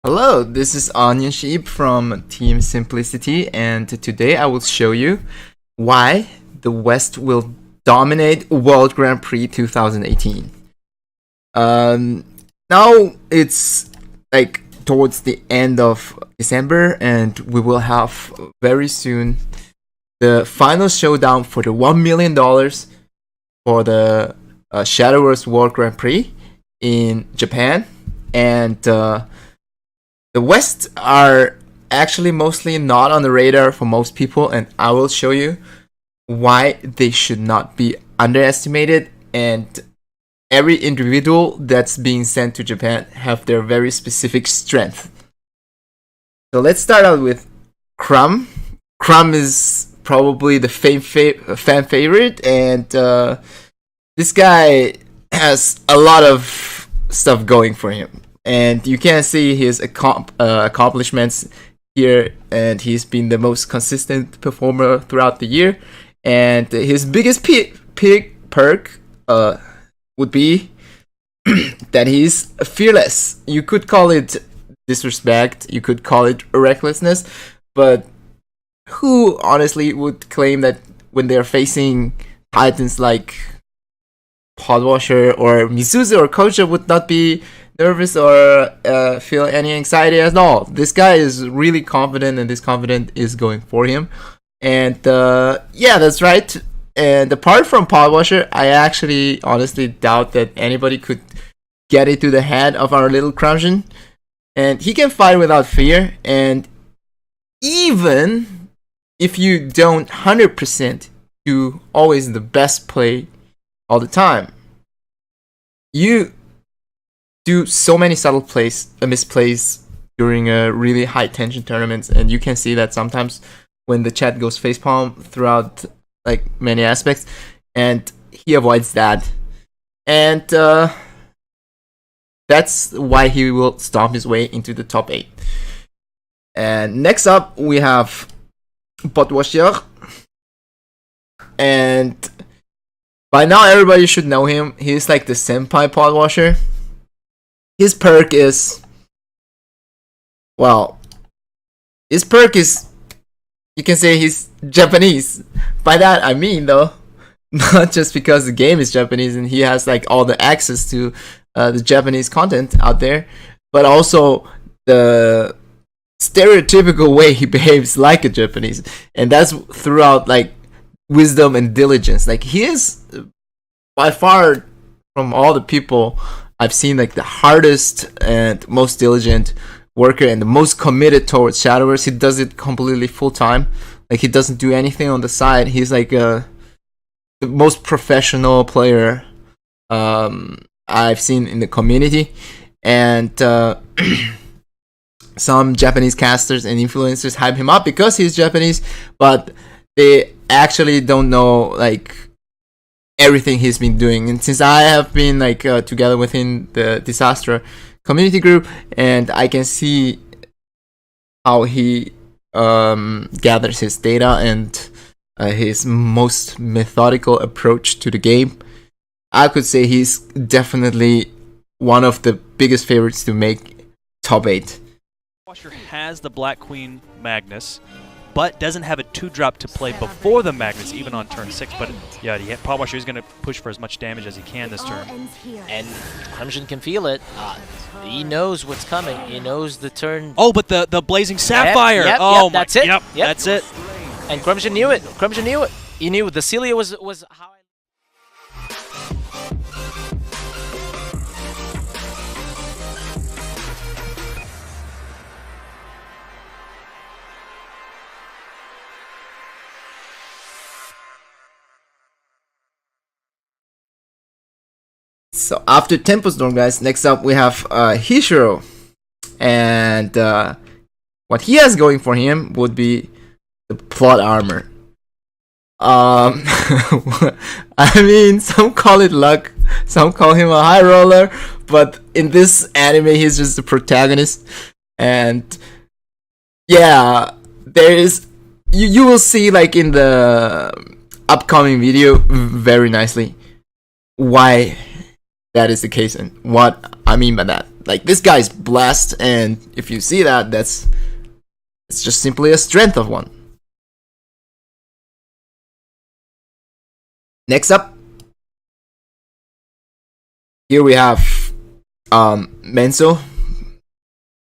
Hello, this is OnionSheep from Team Simplicity, and today I will show you why the West will dominate World Grand Prix 2018. Now it's like towards the end of December, and we will have very soon the final showdown for the $1 million for the Shadowverse World Grand Prix in Japan, and the West are actually mostly not on the radar for most people, and I will show you why they should not be underestimated, and every individual that's being sent to Japan have their very specific strength. So let's start out with Crumb. Crumb is probably the fan favorite, and this guy has a lot of stuff going for him. And you can see his accomplishments here, and he's been the most consistent performer throughout the year. And his biggest perk would be that he's fearless. You could call it disrespect, you could call it recklessness, but who honestly would claim that when they're facing titans like Podwasher or Misuzu or Kocha would not be nervous or feel any anxiety at all? This guy is really confident, and this confidence is going for him. And yeah, that's right. And apart from Podwasher, I actually honestly doubt that anybody could get into the head of our little Crumption. And he can fight without fear. And even if you don't 100% do always the best play all the time, you do so many subtle misplays during a really high tension tournaments, and you can see that sometimes when the chat goes facepalm throughout like many aspects, and he avoids that, and that's why he will stomp his way into the top 8. And next up we have Podwasher, and by now everybody should know him. He's like the senpai Podwasher. His perk is, you can say he's Japanese. By that I mean, though, not just because the game is Japanese and he has like all the access to the Japanese content out there, but also the stereotypical way he behaves like a Japanese, and that's throughout like wisdom and diligence. Like, he is by far, from all the people I've seen, like the hardest and most diligent worker and the most committed towards Shadowverse. He does it completely full time. Like, he doesn't do anything on the side. He's like the most professional player I've seen in the community. And some Japanese casters and influencers hype him up because he's Japanese, but they actually don't know like everything he's been doing. And since I have been like together within the Disaster community group, and I can see how he gathers his data and his most methodical approach to the game, I could say he's definitely one of the biggest favorites to make top 8. Washer has the Black Queen Magnus, but doesn't have a 2-drop to play before the Magnus, even on turn 6. But yeah, Podwasher is going to push for as much damage as he can this turn. And Crimson can feel it. He knows what's coming. He knows the turn. Oh, but the Blazing Sapphire! Yep, oh, that's it. Yep, that's it. And Crimson knew it. Crimson knew it. He knew the Celia was how. So after Tempo Storm, guys, next up we have Hishiro, and what he has going for him would be the plot armor. I mean, some call it luck, some call him a high roller, but in this anime he's just the protagonist. And yeah, there is, you will see like in the upcoming video very nicely why that is the case and what I mean by that. Like, this guy's blessed, and if you see that, it's just simply a strength of one. Next up, here we have Menso.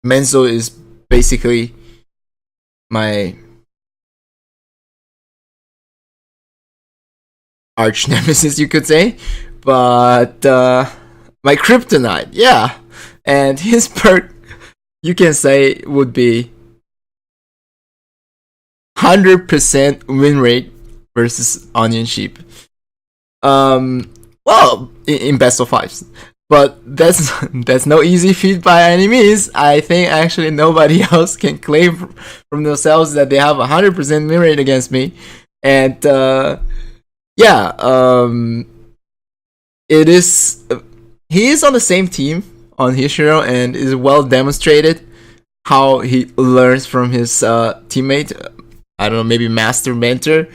Menso is basically my arch nemesis, you could say, but my kryptonite, yeah. And his perk, you can say, would be 100% win rate versus OnionSheep. Well, in best of fives, but that's no easy feat by any means. I think actually nobody else can claim from themselves that they have 100% win rate against me, and it is. He is on the same team on Hishiro, and is well demonstrated how he learns from his teammate. I don't know, maybe master mentor,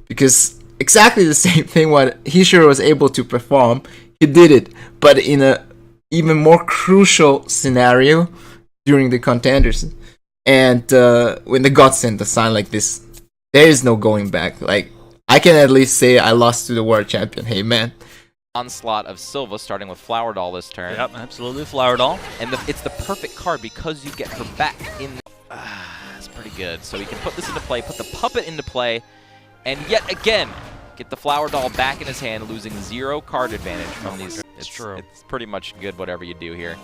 because exactly the same thing what Hishiro was able to perform, he did it, but in a even more crucial scenario during the contenders. And when the gods send a sign like this, there is no going back. Like, I can at least say I lost to the world champion. Hey, man. Onslaught of Silva, starting with Flower Doll this turn. Yep, absolutely, Flower Doll. And it's the perfect card because you get her back in. That's pretty good. So he can put this into play, put the puppet into play, and yet again, get the Flower Doll back in his hand, losing 0 card advantage from these. It's true. It's pretty much good whatever you do here.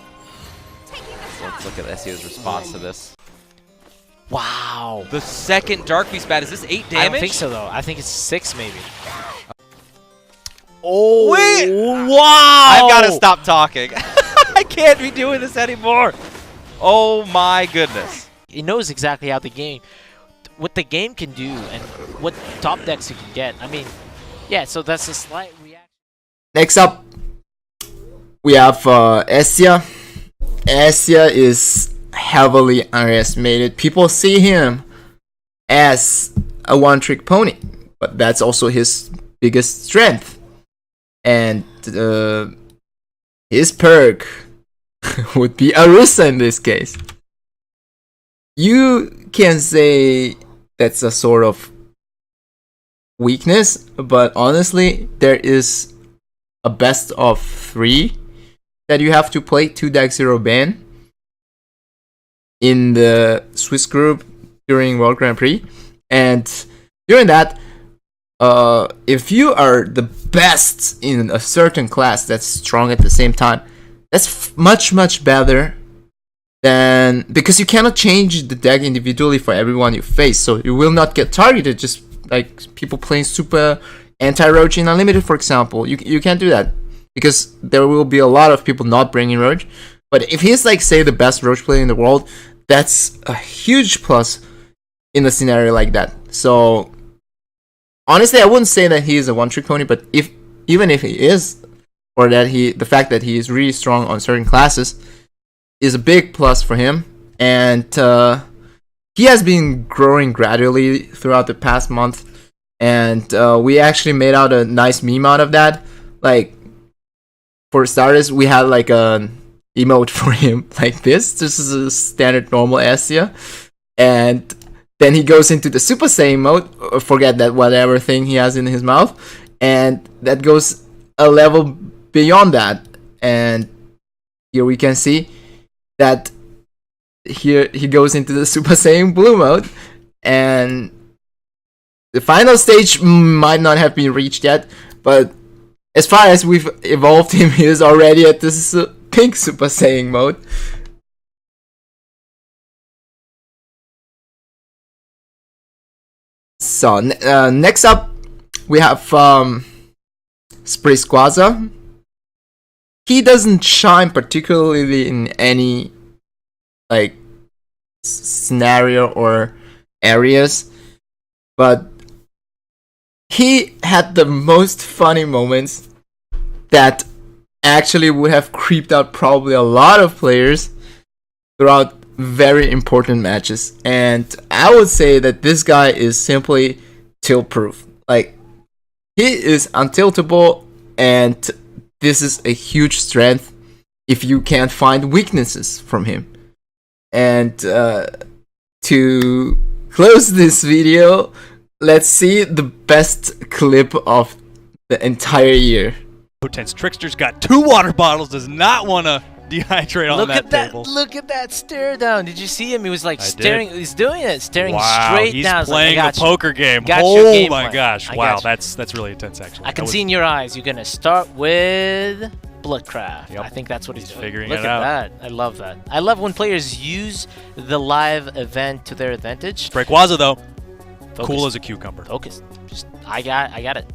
So let's look at Essio's response to this. Wow. The second Dark Beast bat. Is this 8 damage? I don't think so, though. I think it's 6, maybe. Oh, wait! Wow! I've got to stop talking. I can't be doing this anymore. Oh my goodness. He knows exactly how what the game can do and what top decks you can get. I mean, yeah, so that's a slight reaction. Next up, we have Essia. Essia is heavily underestimated. People see him as a one-trick pony, but that's also his biggest strength. And his perk would be Arusa in this case. You can say that's a sort of weakness, but honestly, there is a best of 3 that you have to play 2-0 ban in the Swiss group during World Grand Prix, and during that, if you are the best in a certain class that's strong at the same time, that's much better than, because you cannot change the deck individually for everyone you face, so you will not get targeted just like people playing super anti-Roach in Unlimited, for example. You can't do that because there will be a lot of people not bringing Roach. But if he's like, say, the best Roach player in the world, that's a huge plus in a scenario like that. So honestly, I wouldn't say that he is a one-trick pony, but even if he is, or that the fact that he is really strong on certain classes is a big plus for him. And he has been growing gradually throughout the past month, and we actually made out a nice meme out of that. Like, for starters, we had like an emote for him like this. This is a standard normal Essia, and then he goes into the Super Saiyan mode, forget that whatever thing he has in his mouth, and that goes a level beyond that. And here we can see that here he goes into the Super Saiyan Blue mode, and the final stage might not have been reached yet, but as far as we've evolved him, he is already at this pink Super Saiyan mode. So, next up, we have Squaza. He doesn't shine particularly in any like scenario or areas, but he had the most funny moments that actually would have creeped out probably a lot of players throughout very important matches. And I would say that this guy is simply tilt proof. Like, he is untiltable, and this is a huge strength. if you can't find weaknesses from him. And to close this video, let's see the best clip of the entire year. Potense Trickster's got 2 water bottles, does not want to dehydrate on that table. Look at that stare down. Did you see him? He was like I staring. did. He's doing it, staring Wow, straight he's down. It's playing like, a poker game. got your Oh game my plan. gosh! I Wow, got you. that's really intense actually. I can see in your eyes. You're gonna start with Bloodcraft. Yep. I think that's what he's doing. figuring Look it at out. that. I love that. I love when players use the live event to their advantage. Breakwaza though, Focus. cool as a cucumber. Focus. Just I got it.